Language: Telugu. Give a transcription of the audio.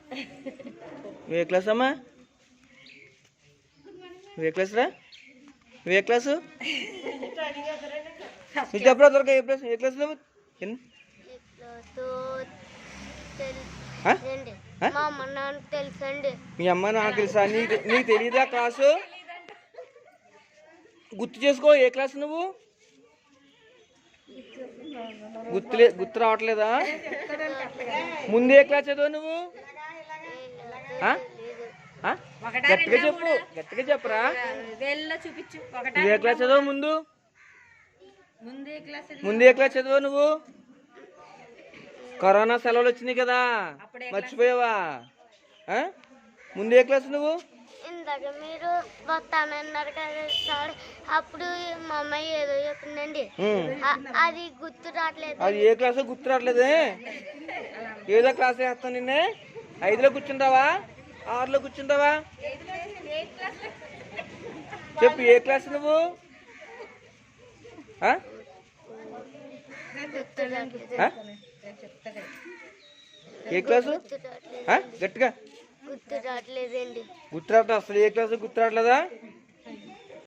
నువ్వు ఏ క్లాస్ అమ్మా? నువ్వు ఏ క్లాస్ రా? నువ్వు ఏ క్లాసు? నువ్వు చెప్పరా త్వరగా ఏ క్లాస్? ఏ క్లాస్? మీ అమ్మ నాకు తెలుసా? నీకు తెలియదా క్లాసు? గుర్తు చేసుకో. ఏ క్లాస్ నువ్వు? గుర్తు రావట్లేదా? ముందు ఏ క్లాస్ చదువు నువ్వు? గట్టిగా చెప్పు, గట్టిగా చెప్పరా. నువ్వు ఏ క్లాస్ చదువు? ముందు ఏ క్లాస్ చదువు నువ్వు? కరోనా సెలవులు వచ్చినాయి కదా, మర్చిపోయావా? ముందు ఏ క్లాస్ నువ్వు? ఇందాక మీరు వస్తానన్నారు కదా సార్, అప్పుడు మా అమ్మాయి ఏదో చెప్పిందండి, అది గుర్తు రావట్లేదు. అది ఏ క్లాస్ గుర్తు రావట్లేదే? ఏదో క్లాస్ వేస్తాను నిన్నే. 5లో కూర్చుంటావా? 6లో కూర్చుంటావా? చెప్పు ఏ క్లాస్ నువ్వు? ఏ క్లాసు? గట్టిగా గుర్తు రావట్లేదండి. గుర్తు రావట్లేదు. అసలు ఏ క్లాసు గుర్తు రావట్లేదా?